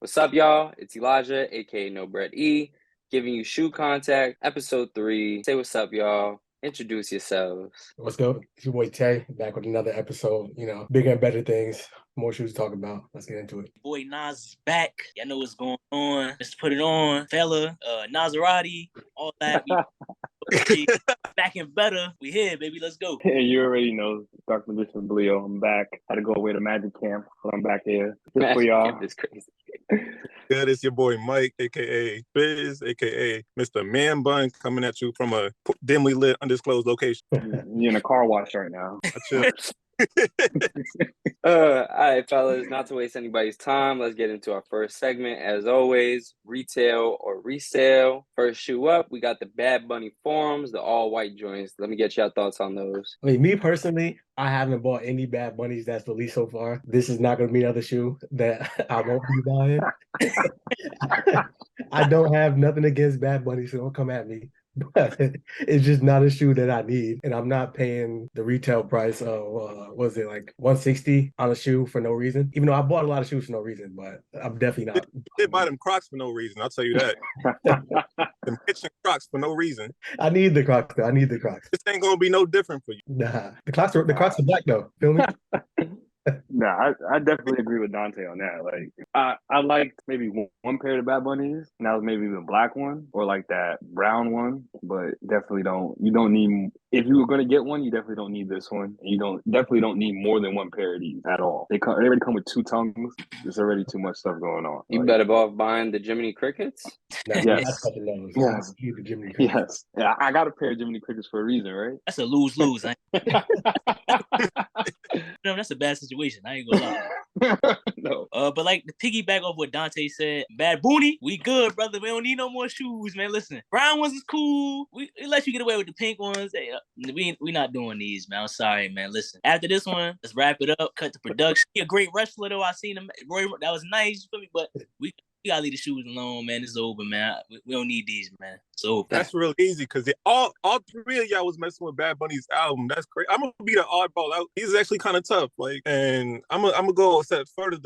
What's up, y'all? It's Elijah, aka No Bread E, giving you Shoe Contact, episode 3. Say what's up, y'all. Introduce yourselves. What's good? It's your boy Tay, back with another episode. Bigger and better things, more shoes to talk about. Let's get into it. Boy Nas is back. Y'all know what's going on. Let's put it on, fella. Nazarati, all that. Back and better. We here, baby. Let's go. Yeah, you already know. Dark Magician Bleo. I'm back. Had to go away to Magic Camp, but I'm back here. Good for y'all. It's crazy. Good, it's your boy Mike, aka Biz, aka Mr. Man Bun, coming at you from a dimly lit, undisclosed location. You're in a car wash right now. All right, fellas, not to waste anybody's time, let's get into our first segment. As always, retail or resale. First shoe up, we got the Bad Bunny Forums, the all-white joints. Let me get your thoughts on those. I mean, me personally, I haven't bought any Bad Bunnies that's released so far. This is not going to be another shoe that I won't be buying. I don't have nothing against Bad Bunny, so don't come at me. But it's just not a shoe that I need, and I'm not paying the retail price of was it like $160 on a shoe for no reason. Even though I bought a lot of shoes for no reason, but I'm definitely not. Did buy them Crocs for no reason. I'll tell you that. Them kitchen Crocs for no reason. I need the Crocs though. I need the Crocs. This ain't gonna be no different for you. Nah, the Crocs are black though. Feel me? Nah, I definitely agree with Dante on that. Like, I liked maybe one pair of Bad Bunnies, and that was maybe the black one or like that brown one. But definitely you don't need. If you were gonna get one, you definitely don't need this one. And you definitely don't need more than one pair of these at all. They already come with two tongues. There's already too much stuff going on. You better off buying the Jiminy Crickets. Nah, yes. Yes. Yes. Yeah, I got a pair of Jiminy Crickets for a reason, right? That's a lose-lose. No, that's a bad situation. I ain't gonna lie. No. But like to piggyback off what Dante said, Bad Bunny, we good, brother. We don't need no more shoes, man. Listen, brown ones is cool. We let you get away with the pink ones. Hey, we not doing these, man. I'm sorry, man. Listen, after this one, let's wrap it up. Cut the production. He a great wrestler, though. I seen him. Roy, that was nice for me, but we gotta leave the shoes alone, man. It's over, man. We don't need these, man. It's over. That's real easy because all three of y'all was messing with Bad Bunny's album. That's crazy. I'm gonna be the oddball out. He's actually kind of tough, like, and I'm gonna go a step further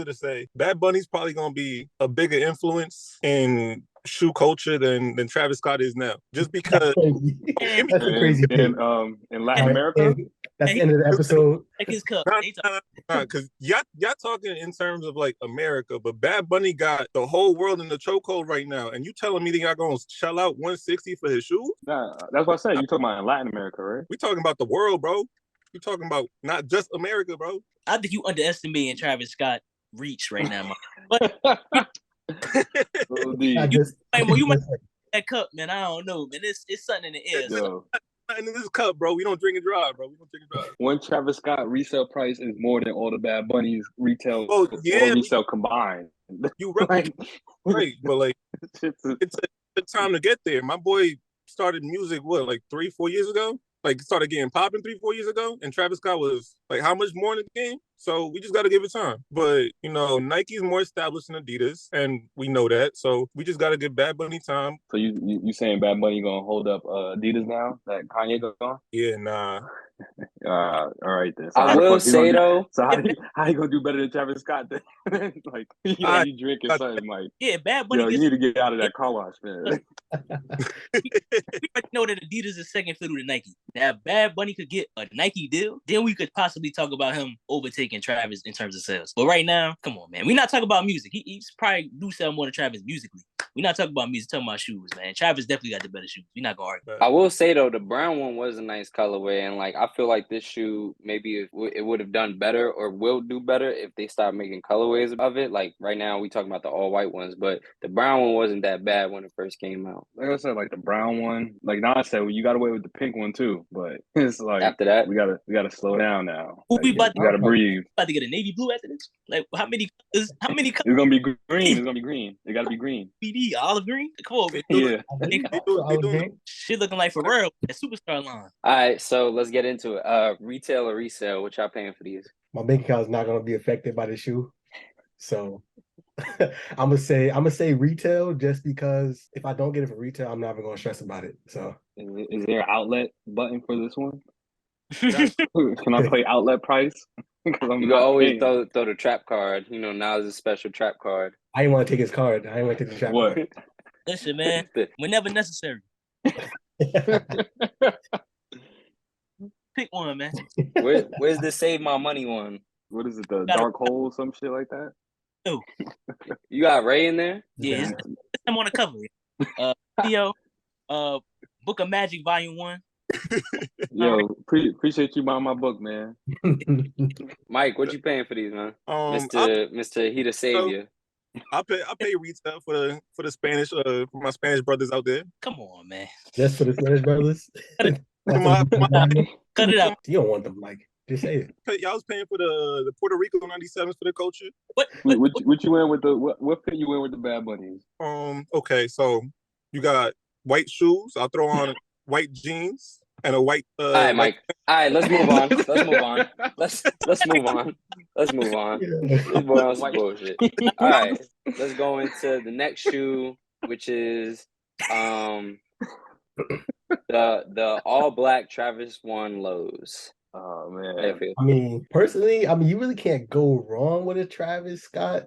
to say Bad Bunny's probably gonna be a bigger influence in shoe culture than Travis Scott is now. Just because that's a crazy thing. In Latin America. That's the end of the episode. Like his cup. Because y'all talking in terms of like America, but Bad Bunny got the whole world in the chokehold right now, and you telling me that y'all gonna shell out $160 for his shoes? Nah, that's what I said. You talking about in Latin America, right? We talking about the world, bro. You talking about not just America, bro. I think you underestimating Travis Scott reach right now, man. But you might that cup, man. I don't know, man. It's something in the air. Yo. In this cup, bro. We don't drink it dry, bro. We don't drink it dry. One Travis Scott resale price is more than all the Bad Bunnies retail resale combined. You right, right. But like, it's a time to get there. My boy started music like 3-4 years ago. Like started getting popping 3-4 years ago, and Travis Scott was like how much more in the game? So we just got to give it time. But Nike's more established than Adidas, and we know that. So we just got to give Bad Bunny time. So you saying Bad Bunny gonna hold up Adidas now that Kanye gone? Yeah, nah. All right then. So I will say though. So how you gonna do better than Travis Scott then? Like you drinking something like Bad Bunny. You need to get out of that car wash, man. We know that Adidas is second fiddle to Nike. Now, if Bad Bunny could get a Nike deal, then we could possibly talk about him overtaking Travis in terms of sales. But right now, come on, man. We're not talking about music. He's probably do sell more than Travis musically. We're not talking about music, talking about shoes, man. Travis definitely got the better shoes. We're not going to argue. I will say, though, the brown one was a nice colorway. And, like, I feel like this shoe, maybe it would have done better or will do better if they start making colorways of it. Like, right now, we talking about the all-white ones. But the brown one wasn't that bad when it first came out. Like I said, like the brown one. Like now I said, well, you got away with the pink one, too. But it's like, after that, we gotta slow down now. We gotta breathe. About to get a navy blue after this? Like, how many colors? It's gonna be green. It's gonna be green. It gotta be green. BD, olive green? Come on, man. Yeah. Shit looking like Pharrell, that superstar line. All right, so let's get into it. Retail or resale? What y'all paying for these? My bank account is not going to be affected by the shoe, so I'm gonna say retail just because if I don't get it for retail, I'm not even going to stress about it. So, is there an outlet button for this one? Can I play outlet price? I'm You can not always paying. throw the trap card. You know, now is a special trap card. I didn't want to take his card. I didn't want to take the trap What? card. Listen, man, whenever necessary, pick one, man. Where's the save my money one? What is it? The Gotta- dark hole, some shit like that. You got Ray in there? Yeah, it's him on the cover. Theo, Book of Magic Volume 1. Yo, appreciate you buying my book, man. Mike, what you paying for these, man? I Mr. He the Savior. pay retail for the Spanish for my Spanish brothers out there. Come on, man. Just for the Spanish brothers. Cut it out. You don't want them, Mike. Just say it. Y'all was paying for the Puerto Rico 97s for the culture. What you in with the what fit you in with the Bad Bunnies? Okay, so you got white shoes. I'll throw on white jeans and a white. All right, Mike. All right, let's move on. Let's move on. Let's move on. This boy on some bullshit. All right, let's go into the next shoe, which is the all black Travis One lows. Oh How you man. feel? I mean, personally, you really can't go wrong with a Travis Scott.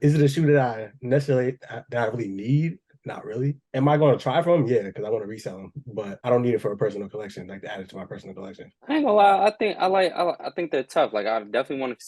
Is it a shoe that I really need? Not really. Am I going to try for them? Yeah, because I want to resell them, but I don't need it for a personal collection, like to add it to my personal collection. I ain't gonna lie. I think they're tough. Like I definitely want to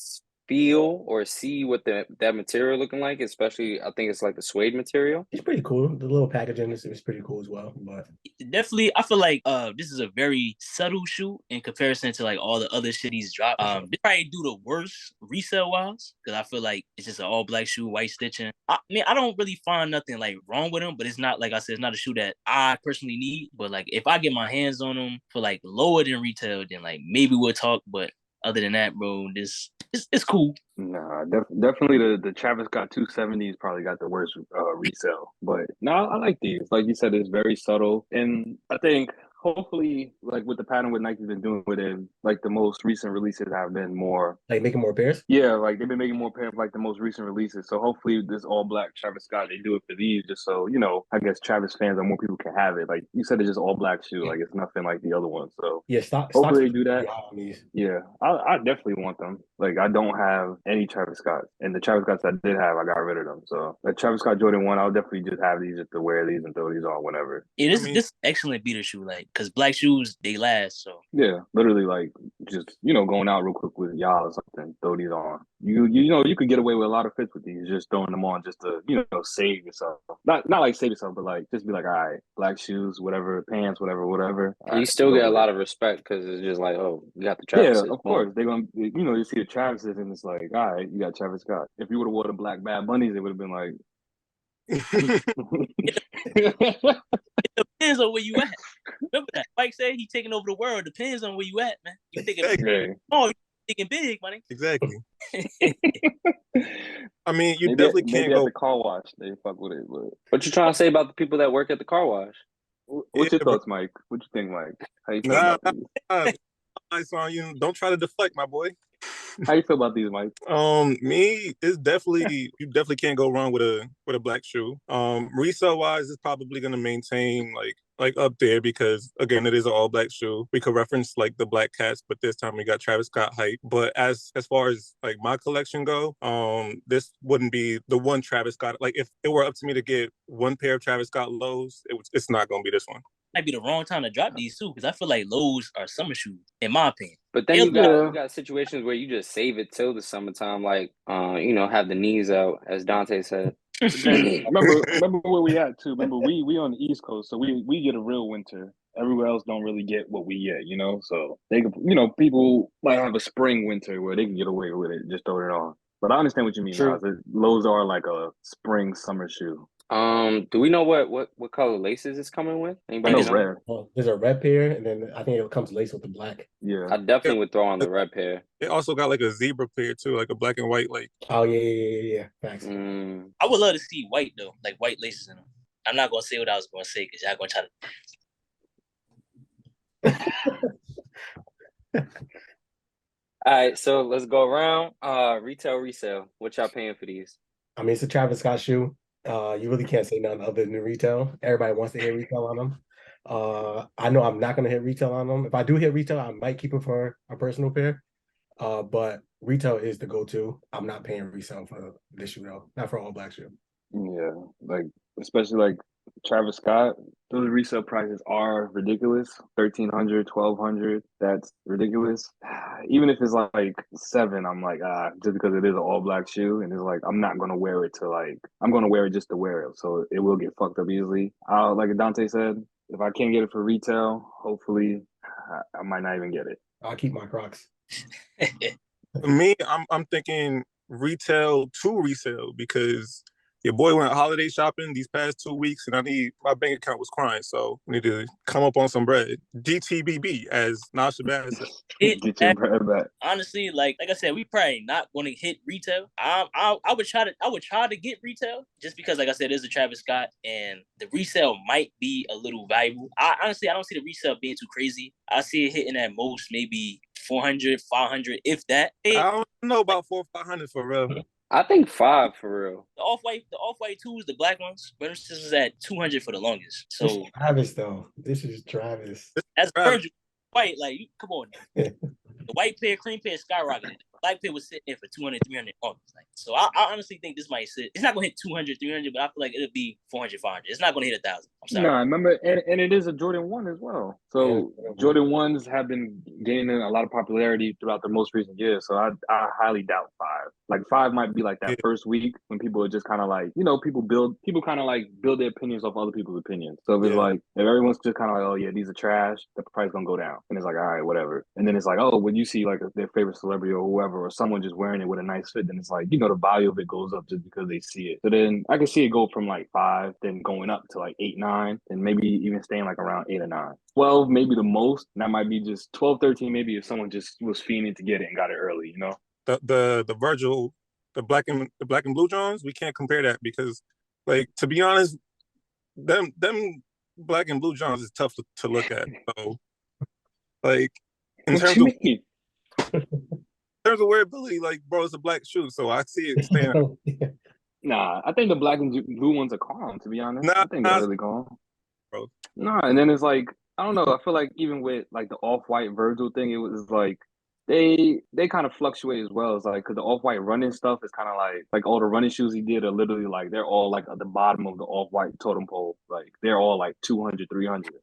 feel or see what that material looking like. Especially, I think it's like the suede material. It's pretty cool. The little packaging is pretty cool as well. But definitely, I feel like this is a very subtle shoe in comparison to like all the other shit he's dropped. They probably do the worst resale wise because I feel like it's just an all black shoe, white stitching. I mean, I don't really find nothing like wrong with them, but it's not, like I said, it's not a shoe that I personally need. But like if I get my hands on them for like lower than retail, then like maybe we'll talk. But other than that, bro, it's cool. Nah, definitely the Travis Scott 270s probably got the worst resale. But no, I like these. Like you said, it's very subtle. And I think hopefully, like with the pattern what Nike's been doing with it, like the most recent releases have been more like making more pairs. Yeah, like they've been making more pairs like the most recent releases. So hopefully this all black Travis Scott, they do it for these just so, I guess Travis fans or more people can have it. Like you said, it's just all black shoe. Like it's nothing like the other ones. So yeah, hopefully they do that. Yeah, I definitely want them. Like I don't have any Travis Scotts. And the Travis Scotts I did have, I got rid of them. So like Travis Scott Jordan 1, I'll definitely just have these just to wear these and throw these on whenever. Yeah, this excellent beater shoe, like because black shoes they last. So yeah, literally like just going out real quick with y'all or something, throw these on. You could get away with a lot of fits with these, just throwing them on just to save yourself. Not like save yourself, but like just be like, all right, black shoes, whatever, pants, whatever. You still get a lot of respect because it's just like, oh, you got the Travis. Yeah, of course they're gonna, you see the Travises and it's like, all right, you got Travis Scott. If you would have wore the black Bad Bunnies, it would have been like. It depends on where you at. Remember that Mike said he taking over the world. Depends on where you at, man. You thinking you thinking big, money. Exactly. I mean, you maybe definitely can't go at the car wash. They fuck with it, but what you trying to say about the people that work at the car wash? What's your thoughts, Mike? What you think, Mike? How you feel about these? Don't try to deflect, my boy. How you feel about these, Mike? Me, it's definitely you definitely can't go wrong with a black shoe. Resale wise, it's probably gonna maintain like up there because again, it is an all black shoe. We could reference like the Black Cats, but this time we got Travis Scott hype. But as far as like my collection go, this wouldn't be the one Travis Scott. Like if it were up to me to get one pair of Travis Scott lows, it's not gonna be this one. Might be the wrong time to drop these too, because I feel like lows are summer shoes, in my opinion. But then you got situations where you just save it till the summertime, like have the knees out, as Dante said. remember where we at too. Remember we on the East Coast, so we get a real winter. Everywhere else don't really get what we get, So they could, people might have a spring winter where they can get away with it, just throw it on. But I understand what you mean. Lows are like a spring summer shoe. Do we know what color laces it's coming with? Anybody know? Red. Well, there's a red pair, and then I think it comes laced with the black. Yeah, I definitely would throw on the red pair. It also got like a zebra pair too, like a black and white. Like oh yeah. Thanks. I would love to see white though, like white laces in them. I'm not gonna say what I was gonna say because y'all gonna try to. All right, so let's go around. Retail, resale. What y'all paying for these? I mean, it's a Travis Scott shoe. You really can't say nothing other than retail. Everybody wants to hit retail on them. I know I'm not going to hit retail on them. If I do hit retail, I might keep it for a personal pair. But retail is the go-to. I'm not paying resale for this shoe though, not for all black shoe. Yeah, like especially like Travis Scott, those resale prices are ridiculous. 1,300, 1,200. That's ridiculous. Even if it's like seven, I'm like, just because it is an all black shoe, and it's like I'm not gonna wear it to like I'm gonna wear it just to wear it, so it will get fucked up easily. Like Dante said, if I can't get it for retail, hopefully I might not even get it. I'll keep my Crocs. For me, I'm thinking retail to resale because your boy went holiday shopping these past 2 weeks, and my bank account was crying, so we need to come up on some bread. GTBB, as Nasha Baz said. Get your bread back. Honestly, like I said, we probably not going to hit retail. I would try to get retail just because, like I said, it's a Travis Scott, and the resale might be a little valuable. I don't see the resale being too crazy. I see it hitting at most maybe 400, 500, if that. I don't know about 400 or 500 for real. I think 5 for real. The off-white twos, the black ones, this was at 200 for the longest. So this is Travis though. This is Travis. That's Virgil White. Like, come on. The white pair, cream pair skyrocketed. The black pair was sitting there for 200, 300 August. Like, so I honestly think this might sit. It's not gonna hit 200, 300, but I feel like it'll be 400, 500. It's not gonna hit 1,000. I'm sorry. No, I remember, and it is a Jordan 1 as well. So yeah. Jordan 1s have been gaining a lot of popularity throughout the most recent years. So I highly doubt 5. Like 5 might be like that first week when people are just kind of like, people kind of like build their opinions off other people's opinions. So if it's like, if everyone's just kind of like, oh yeah, these are trash, the price gonna go down. And it's like, all right, whatever. And then it's like, oh, when you see like their favorite celebrity or whoever, or someone just wearing it with a nice fit, then it's like, the value of it goes up just because they see it. So then I can see it go from like 5, then going up to like 8, 9, and maybe even staying like around 8 or 9. 12, maybe the most. And that might be just 12, 13, maybe if someone just was fiending to get it and got it early, The Virgil, the black and blue Johns, we can't compare that because, like, to be honest, them black and blue Johns is tough to look at. So, like, in terms of wearability, like, bro, it's a black shoe, so I see it staying. Nah, I think the black and blue ones are calm, to be honest. I think they're really calm. Bro. Nah, and then it's like, I don't know. I feel like even with like the off-white Virgil thing, it was like they kind of fluctuate as well. It's like because the off-white running stuff is kind of like all the running shoes he did are literally like they're all like at the bottom of the off-white totem pole. Like they're all like 200, 300.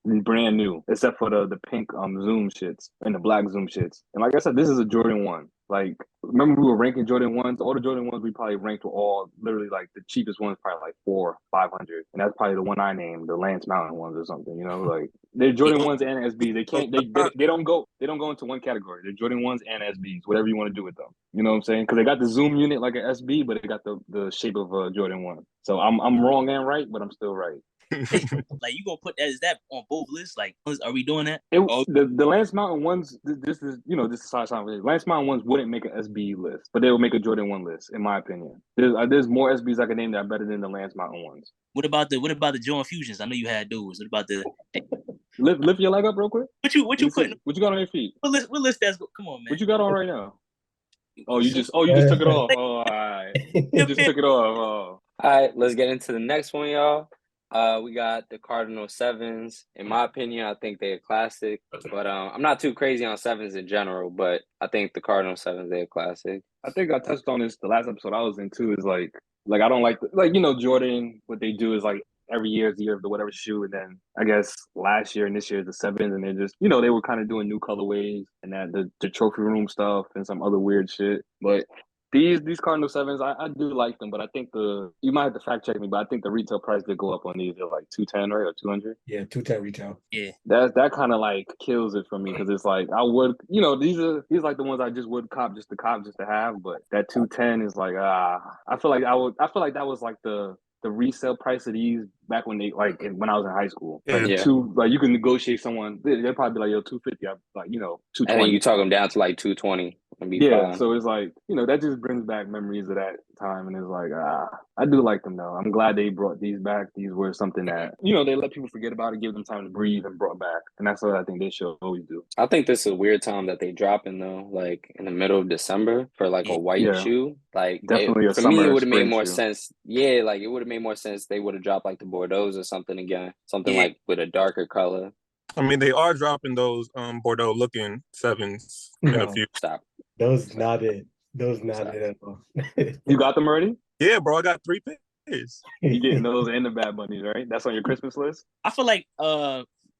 Brand new, except for the pink Zoom shits and the black Zoom shits. And like I said, this is a Jordan 1. Like, remember we were ranking Jordan 1s? All the Jordan 1s we probably ranked were all literally like the cheapest ones, probably like 400, 500. And that's probably the one I named, the Lance Mountain ones or something, like they're Jordan 1s and SBs. They can't, they don't go into one category. They're Jordan 1s and SBs, whatever you want to do with them. You know what I'm saying? Because they got the Zoom unit like an SB, but they got the shape of a Jordan 1. So I'm wrong and right, but I'm still right. Like, you gonna put that? Is that on both lists? Like, are we doing that? The Lance Mountain ones. This is side something. Lance Mountain ones wouldn't make an SB list, but they will make a Jordan 1 list, in my opinion. There's more SBs I can name that are better than the Lance Mountain ones. What about the Jordan Fusions? I know you had those. What about the lift your leg up real quick? What you putting? What you got on your feet? What list that's come on, man. What you got on right now? You just took it off. Oh, all right. You just took it off. Oh. All right, let's get into the next one, y'all. We got the Cardinal 7s. In my opinion, I think they're a classic, but I'm not too crazy on 7s in general, but I think the Cardinal 7s, they're a classic. I think I touched on this the last episode I was in too, is like I don't like Jordan, what they do is like every year is the year of the whatever shoe, and then I guess last year and this year is the 7s, and they're just, they were kind of doing new colorways and that the trophy room stuff and some other weird shit. But these Cardinal 7s, I do like them, but I think you might have to fact check me, but I think the retail price did go up on these. They're like 210, right, or 200. Yeah, 210 retail. Yeah, that kind of like kills it for me because it's like I would, these are like the ones I just would cop just to have, but that 210 is like I feel like that was like the resale price of these back when they when I was in high school. Like you can negotiate someone. They'll probably be like, yo, 250. I'm like, 220. And then you talk them down to like 220. Yeah, so it's like, that just brings back memories of that time, and it's like, I do like them though. I'm glad they brought these back. These were something that, they let people forget about it, give them time to breathe, and brought back. And that's what I think they should always do. I think this is a weird time that they dropping though, like in the middle of December for like a white shoe. Like definitely for me, it would have made more sense. Yeah, like it would have made more sense. They would have dropped like the Bordeaux or something again, something like with a darker color. I mean, they are dropping those Bordeaux looking 7s in a few. Stop. Those not it. Those not it at all. You got them already? Yeah, bro, I got 3 pairs. You getting those and the Bad Bunnies, right? That's on your Christmas list? I feel like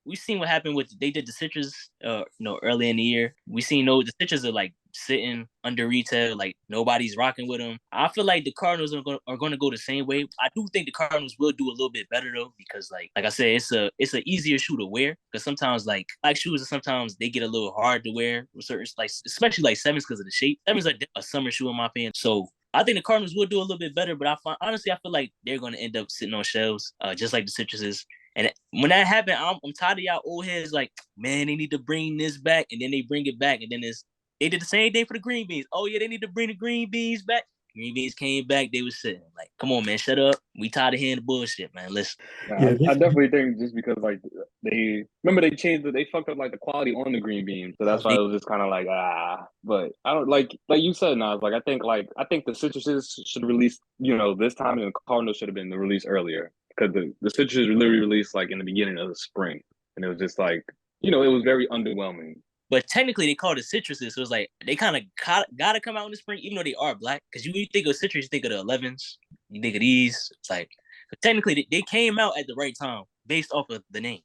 we seen what happened with they did the citrus early in the year. We seen the citrus are like sitting under retail, like nobody's rocking with them. I feel like the Cardinals are going to go the same way. I do think the Cardinals will do a little bit better though, because like I said, it's an easier shoe to wear, because sometimes like shoes sometimes they get a little hard to wear with certain, like especially like sevens because of the shape. Sevens are a summer shoe in my opinion. So I think the Cardinals will do a little bit better, but honestly, I feel like they're going to end up sitting on shelves, just like the citruses. And when that happened, I'm tired of y'all old heads like, man, they need to bring this back, and then they bring it back, and then they did the same thing for the green beans. Oh yeah, they need to bring the green beans back. Green beans came back, they was sitting like, come on, man, shut up. We tired of hearing the bullshit, man. Listen. Yeah, I definitely think just because like they they fucked up like the quality on the green beans, so that's why it was just kind of like But I don't like you said, Nas. Like I think the citruses should release this time, and the Cardinals should have been released earlier, because the citruses were literally released like in the beginning of the spring, and it was just like it was very underwhelming. But technically, they call it citruses, so it's like they kind of gotta come out in the spring, even though they are black. Because you think of citrus, you think of the 11s, you think of these. It's like, but technically, they came out at the right time based off of the name.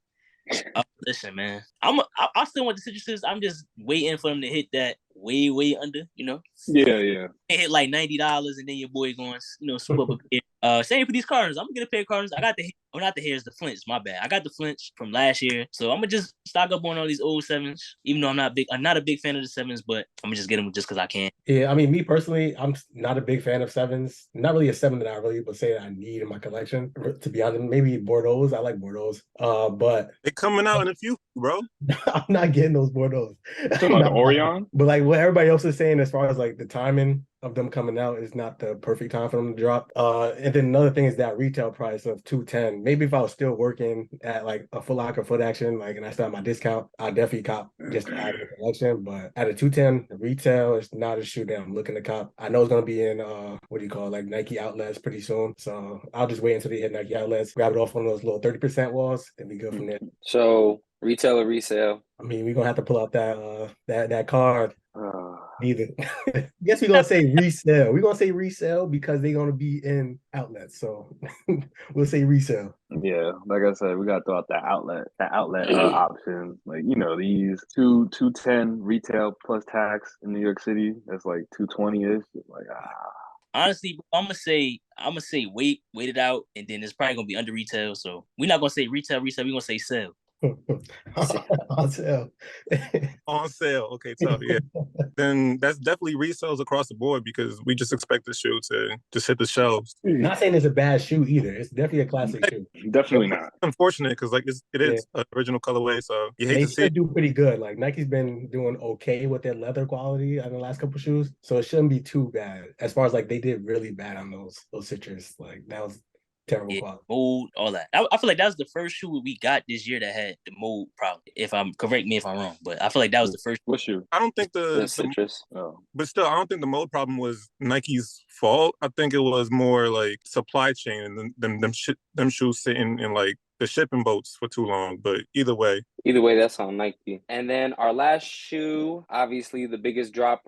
Listen, man, I still want the citruses. I'm just waiting for them to hit that way under. Yeah. They hit like $90, and then your boy going, swoop up a pair. Same for these Cardinals. I'm gonna get a pair of Cardinals. I got not the hairs, the flints. My bad. I got the flints from last year, so I'm gonna just stock up on all these old sevens. Even though I'm not a big fan of the sevens, but I'm gonna just get them just because I can. Yeah, I mean, me personally, I'm not a big fan of sevens. Not really a seven that I really would say that I need in my collection. To be honest, maybe Bordeaux's. I like Bordeaux's. But they're coming out in a few, bro. I'm not getting those Bordeaux's. Talking about the Orion? But like what everybody else is saying as far as like the timing of them coming out is not the perfect time for them to drop. And then another thing is that retail price of $210. Maybe if I was still working at like a Foot Locker, Foot Action, like, and I still have my discount, I'd definitely cop just to add to the collection. But at a $210 retail, it's not a shoe that I'm looking to cop. I know it's gonna be in like Nike outlets pretty soon. So I'll just wait until they hit Nike outlets, grab it off one of those little 30% walls, and be good from there. So retail or resale? I mean, we're gonna have to pull out that card. Neither. Guess we're gonna say resale. We're gonna say resale because they're gonna be in outlets. So we'll say resale. Yeah, like I said, we gotta throw out that outlet option. Like these 210 retail plus tax in New York City. That's like 220-ish. Like Honestly, I'm gonna say wait it out, and then it's probably gonna be under retail. So we're not gonna say retail. We're gonna say sell. On sale. On sale. Okay, tough. Yeah. Then that's definitely resales across the board, because we just expect the shoe to just hit the shelves. Not saying it's a bad shoe either. It's definitely a classic shoe. Definitely not. Unfortunate, because like it is an original colorway, so you hate to see it. Do pretty good. Like Nike's been doing okay with their leather quality on the last couple of shoes, so it shouldn't be too bad. As far as like they did really bad on those citrus. Like that was terrible quality. Mold, all that. I feel like that was the first shoe we got this year that had the mold problem. Correct me if I'm wrong, but I feel like that was the first. What shoe? I don't think the citrus. But still, I don't think the mold problem was Nike's fault. I think it was more like supply chain and them shoes sitting in like the shipping boats for too long. But either way, that's on Nike. And then our last shoe, obviously the biggest drop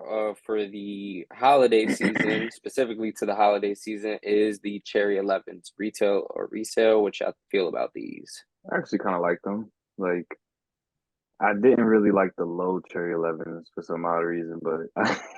for the holiday season, specifically to the holiday season, is the Cherry 11s. Retail or resale? What y'all feel about these? I actually kind of like them. Like, I didn't really like the low Cherry 11s for some odd reason, but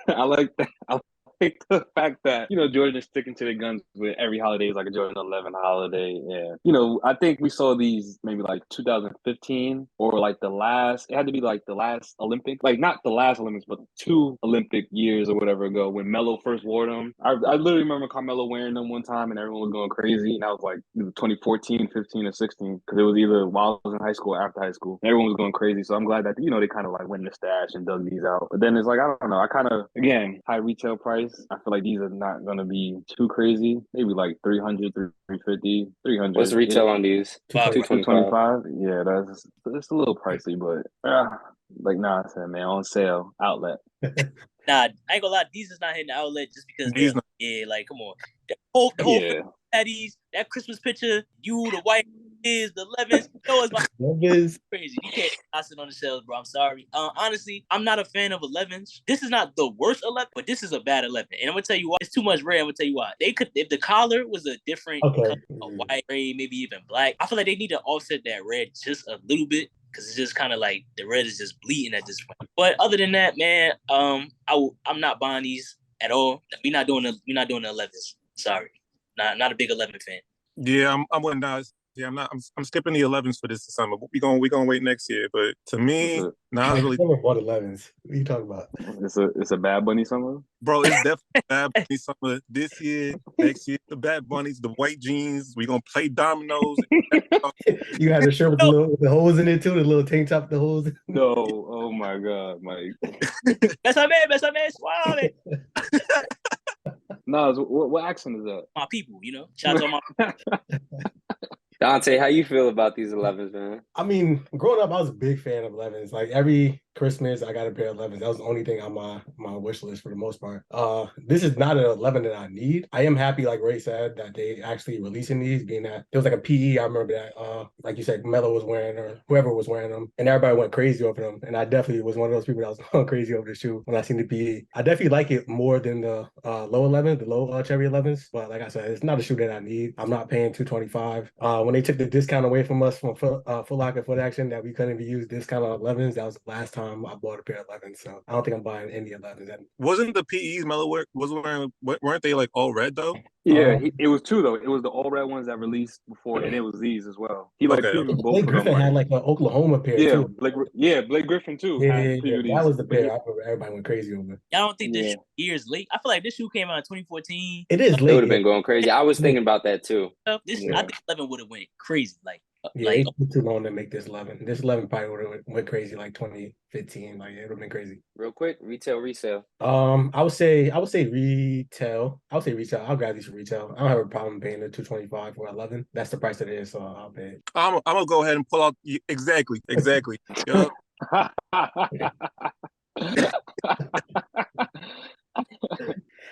I like that. I like the fact that Jordan's sticking to the guns with every holiday is like a Jordan 11 holiday. Yeah, I think we saw these maybe like 2015 or like it had to be like the last Olympic, like not the last Olympics, but 2 Olympic years or whatever ago when Melo first wore them. I literally remember Carmelo wearing them one time and everyone was going crazy, and I was like 2014, 15, or 16, because it was either while I was in high school or after high school. Everyone was going crazy, so I'm glad that they kind of like went in the stash and dug these out. But then it's like, I don't know, I kind of, again, high retail price. I feel like these are not going to be too crazy. Maybe like 300, 350, 300. What's the retail on these? 225. Yeah, it's a little pricey, but like Nas said, man, on sale, outlet. Nah, I ain't gonna lie, these is not hitting the outlet just because like, come on. The whole yeah. These, that Christmas picture, you, the white, is the 11s. You know it's about 11s. crazy. You can't toss it on the shelves, bro. I'm sorry. Honestly, I'm not a fan of 11s. This is not the worst 11, but this is a bad 11. And I'm gonna tell you why. It's too much red. I'm gonna tell you why. They could, if the collar was a different color, a white, gray, maybe even black. I feel like they need to offset that red just a little bit. Cause it's just kind of like the red is just bleeding at this point. But other than that, man, I'm not buying these at all. We're not doing the 11s. Sorry, not a big 11 fan. Yeah, I'm with Nas. Yeah, I'm skipping the 11s for this summer. We gonna wait next year. But to me, Nas really. Never bought 11s. What are you talking about? It's a Bad Bunny summer, bro. It's definitely Bad Bunny summer this year, next year. The Bad Bunnies, the white jeans. We gonna play dominoes. You had the shirt with the holes in it too. The little tank top, with the holes. No, oh my God, Mike. That's our man, swallow it. Nas, what accent is that? My people, shout out to my. Dante, how you feel about these 11s, man? I mean, growing up, I was a big fan of 11s. Like every Christmas, I got a pair of 11s. That was the only thing on my wish list for the most part. This is not an 11 that I need. I am happy, like Ray said, that they actually releasing these, being that there was like a PE. I remember that, like you said, Melo was wearing, or whoever was wearing them, and everybody went crazy over them. And I definitely was one of those people that was going crazy over the shoe when I seen the PE. I definitely like it more than the low 11s, the low cherry 11s. But like I said, it's not a shoe that I need. I'm not paying $225. When they took the discount away from us from Foot Locker Foot Action that we couldn't even use discount on 11s, that was the last time I bought a pair of 11s. So I don't think I'm buying any 11s. Wasn't the PEs Melo was wearing? Weren't they like all red though? Yeah, it was two though. It was the all red ones that released before, and it was these as well. He like previewed both Blake of Griffin them. had like an Oklahoma pair too. Blake Griffin too. Yeah, that was the pair. I remember everybody went crazy over. Y'all don't think this year's late? I feel like this shoe came out in 2014. It is late. It would have been going crazy. I was thinking about that too. I think 11 would have went crazy. It took too long to make this 11. This 11 probably would have went crazy like 2015. Like it would have been crazy. Real quick, retail, resale. I would say retail. I'll grab these for retail. I don't have a problem paying the $225 for 11. That's the price it is, so I'll pay it. I'm gonna go ahead and pull out exactly. Yep.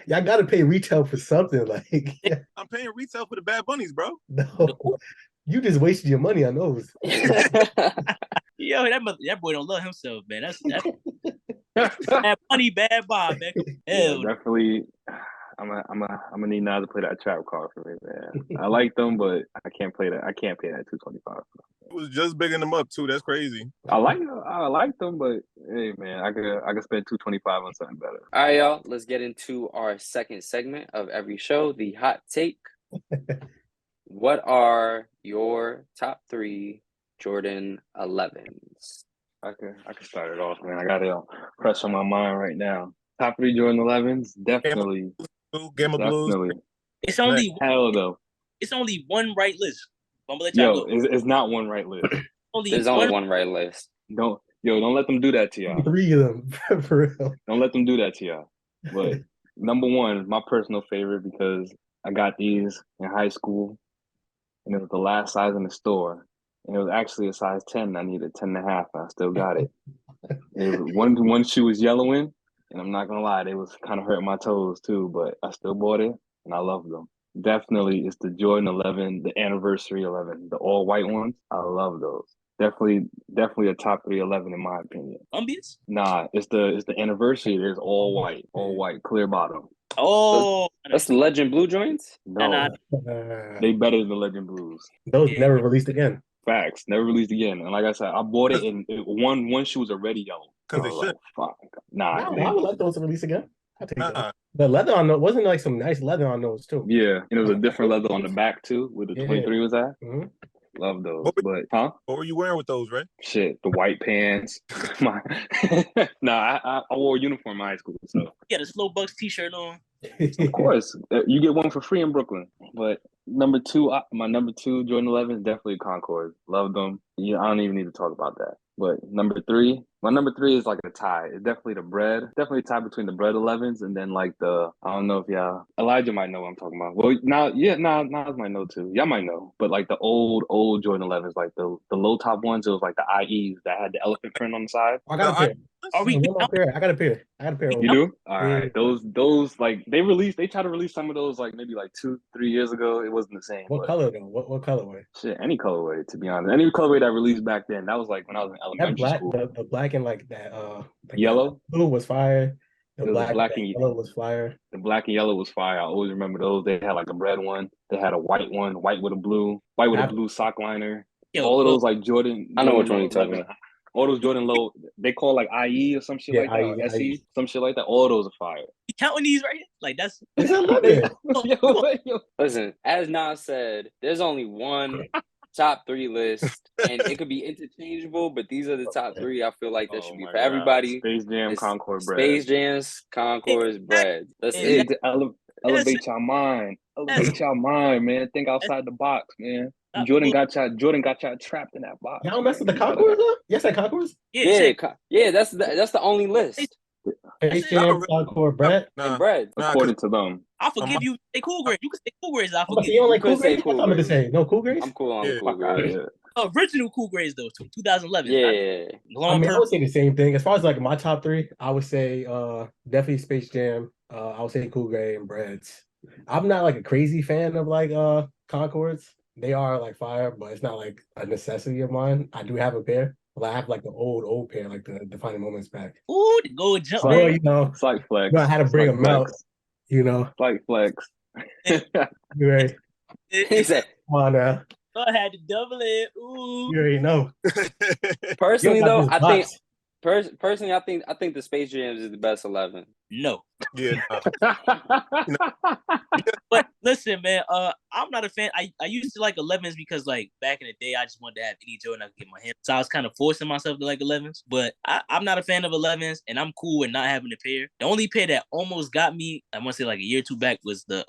Y'all got to pay retail for something. Like I'm paying retail for the Bad Bunnies, bro. No. You just wasted your money on those. Yo, that boy don't love himself, man. That's bad money, bad Bob, man. Yeah, definitely. I'm gonna need Nas to play that trap card for me, man. I like them, but I can't play that. I can't pay that $225. It was just bigging them up too. That's crazy. I like them, but hey, man, I could spend $225 on something better. All right, y'all. Let's get into our second segment of every show, the hot take. What are your top 3 Jordan 11s? I can start it off, man. I got it fresh on my mind right now. Top 3 Jordan 11s, definitely. Game of Blues. It's only hell though. It's only one right list. I'm gonna let y'all go. It's not one right list. There's only one right list. Don't let them do that to y'all. 3 of them, for real. Don't let them do that to y'all. But number 1, my personal favorite, because I got these in high school, and it was the last size in the store. And it was actually a size 10. I needed 10.5, and I still got it. One shoe was yellowing, and I'm not gonna lie, they was kind of hurting my toes too, but I still bought it, and I love them. Definitely, it's the Jordan 11, the anniversary 11, the all white ones. I love those. Definitely a top 3 11 in my opinion. Columbians? Nah, it's the anniversary. It is all white, clear bottom. Oh, that's the Legend Blue joints? No, they better than the Legend Blues. Those never released again. Facts, never released again. And like I said, I bought it, and one shoe was already yellow. Because they should. Fuck. Nah, I would let those release again. I'll take that. The leather on those wasn't like some nice leather on those too. Yeah, and it was a different leather on the back too, where the 23 was at. Mm-hmm. Love those. What were you wearing with those, right? Shit, the white pants. I wore a uniform in high school, so you had a Slow Bucks t-shirt on. Of course, you get one for free in Brooklyn. But number 2, my number 2 Jordan 11 is definitely Concord. Love them. I don't even need to talk about that. But number 3, My number 3 is like a tie. It's definitely the bread. Definitely a tie between the bread 11s and then like I don't know if Elijah might know what I'm talking about. Well, Nas might know too. Y'all might know. But like the old Jordan 11s, like the low top ones, it was like the IEs that had the elephant print on the side. I got a pair. Are we One more pair. I got a pair. You do? All Yeah. right. Those like they tried to release some of those like maybe like 2-3 years ago. It wasn't the same. What color though? What colorway? Shit, any colorway, to be honest. Any colorway that released back then. That was like when I was in elementary school. The black and like that like yellow? Blue was fire. The black and yellow was fire. The black and yellow was fire. I always remember those. They had like a red one. They had a white one, white with a blue sock liner. All of those like Jordan. I know which one you're talking about. All those Jordan low, they call like IE or some shit like that, or SE, some shit like that. All of those are fire. You counting these right here? Like that's. Listen, as Nas said, there's only one top 3 list, and it could be interchangeable, but these are the top 3. I feel like that should be for everybody. Space Jam, Concord, bread. Space Jams, Concord's, bread. That's it. Elevate your mind. Elevate your mind, man. Think outside the box, man. Jordan got y'all trapped in that box. Y'all mess with the Concords though? Yes, that Concords? Yeah, that's the only list. Space Jam, Concord, bread, and bread. According to them. I'll forgive you. Say Cool Grades. You can say Cool Grades. I'll forgive you. Don't like Cool Grades? Cool I'm going to say no Cool Grades. I'm cool on Cool Grades. Original Cool Grades though, 2011. Yeah. I would say the same thing. As far as like my top 3, I would say definitely Space Jam. I would say Cool Grade and breads. I'm not like a crazy fan of like Concords. They are like fire, but it's not like a necessity of mine. I do have a pair. But I have like the old pair, like the Defining Moments pack. Ooh, the gold jump. So, you know, it's like flex. I had to bring them out. You know, it's like flex. You right. He said, "Come on now." I had to double it. Ooh. You already know. Personally, though, I think. Personally, I think the Space Jams is the best 11. No. Yeah. But listen, man, I'm not a fan. I used to like 11s because like back in the day, I just wanted to have any Jordan I could get my hands. So I was kind of forcing myself to like 11s. But I'm not a fan of 11s, and I'm cool with not having a pair. The only pair that almost got me, I want to say like a year or 2 back, was the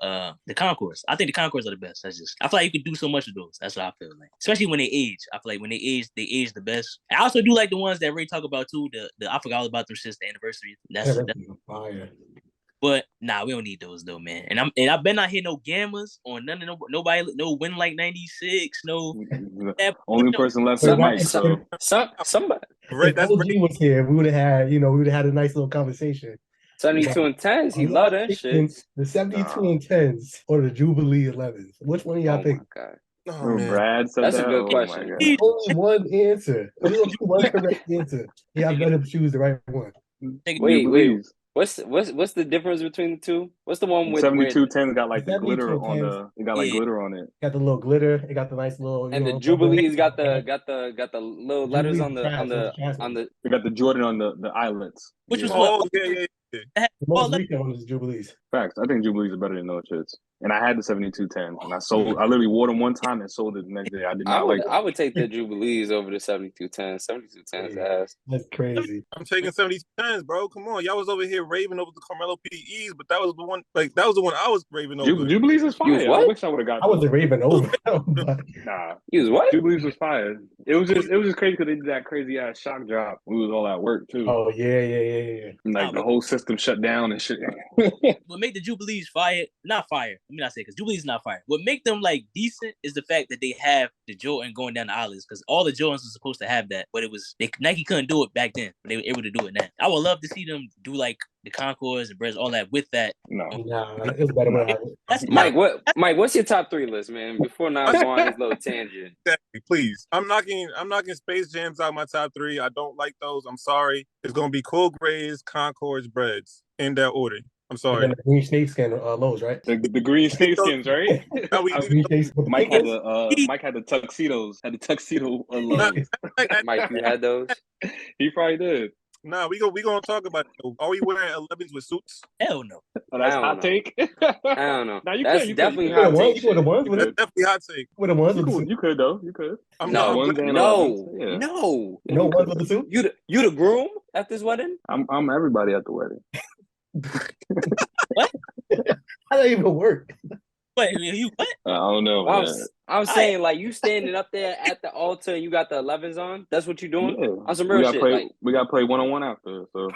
Concords. I think the Concords are the best. I feel like you can do so much with those. That's what I feel like. Especially when they age. I feel like when they age the best. I also do like the ones that Ray talk about too. The I forgot all about them since the anniversary. That's fire. But nah, we don't need those though, man. And I bet not hit no gammas on none of nobody. No Win Like 96. No. Only person left tonight. So somebody. If OG was here, we would have had a nice little conversation. 72 and 10s. He love that shit. The 72 and 10s or the Jubilee 11s. Which one of y'all think? Oh my God. Oh, Brad said that's a good question. Only one answer. Only one correct answer. Yeah, I better choose the right one. Wait. What's the difference between the two? What's the one with 7210 got like the glitter on the? It got like glitter on it. Got the little glitter. It got the nice little. And the Jubilee's got the little letters on the. It got the Jordan on the eyelets. Which was yeah. The most recent one is Jubilees. Facts. I think Jubilees are better than those shits. And I had the 7210, and I literally wore them one time and sold it the next day. I would take the Jubilees over the 7210. 7210's ass. That's crazy. I'm taking 7210s, bro. Come on, y'all was over here raving over the Carmelo PEs, but that was the one. Like that was the one I was raving over. Jubilees is fire. I wish I would have got. I wasn't raving over. Nah, he was what? Jubilees was fire. It was just crazy because they did that crazy ass shock drop. We was all at work too. Oh yeah. And, like the whole system shut down and shit. What make the Jubilees fire? Not fire. Let me not say because Jubilees not fire. What make them like decent is the fact that they have the Jordan going down the aisles because all the Jordans were supposed to have that, but Nike couldn't do it back then. But they were able to do it now. I would love to see them do like the Concords and Breads, all that with that. No, it's better when Mike, what's your top 3 list, man? Before now go on his little tangent. Exactly, please. I'm knocking Space Jams out my top 3. I don't like those. I'm sorry. It's gonna be Cool Grades, Concords, Breads in that order. I'm sorry. And the green snakeskin lows, right? The green snakeskins, right? Mike had the tuxedos. Had the tuxedo lows. Mike, you had those? He probably did. Nah, we gonna talk about it. Are we wearing 11s with suits? Hell no. Oh, that's hot take. I don't know. Now you that's could, definitely hot take. You could have won with it. Definitely hot take. With the ones with the suit. You could though. You could. No ones with the suit. You the groom at this wedding? I'm everybody at the wedding. What? How that even work? Wait, you what? I don't know, I'm, man. I'm saying like you standing up there at the altar and you got the 11s on. That's what you doing Yeah, on some we real got shit. play. Like We got to play 1-on-1 after. So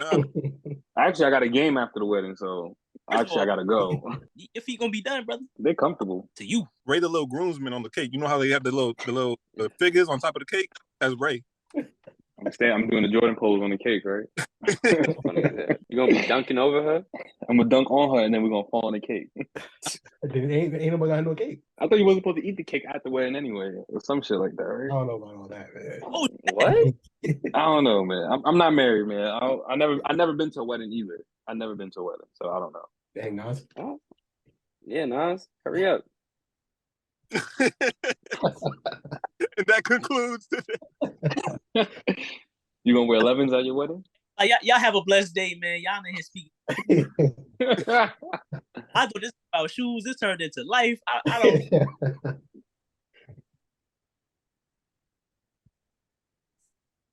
actually, I got a game after the wedding. So First of actually, I all, gotta go. your feet gonna be done, brother. They're comfortable. To you. Ray the little groomsman on the cake. You know how they have the figures on top of the cake? That's Ray. I'm doing the Jordan pose on the cake, right? funny as hell. You gonna be dunking over her? I'm gonna dunk on her, and then we're gonna fall on the cake. ain't nobody got no cake. I thought you wasn't supposed to eat the cake at the wedding anyway, or some shit like that, I right? don't know about all that, man. Oh, What? I don't know, man. I'm not married, man. I never been to a wedding either. I never been to a wedding, so I don't know. Dang, Nas. Oh. Yeah, Nas, hurry up. And that concludes today. You gonna wear 11s at your wedding? y'all have a blessed day, man. Y'all in here speaking. I thought this was about shoes. This turned into life. I don't.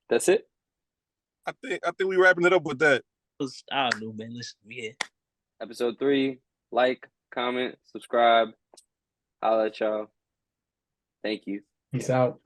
That's it. I think we wrapping it up with that. I don't know, man. Listen, yeah. Episode 3. Like, comment, subscribe. Holla at y'all. Thank you. Peace out.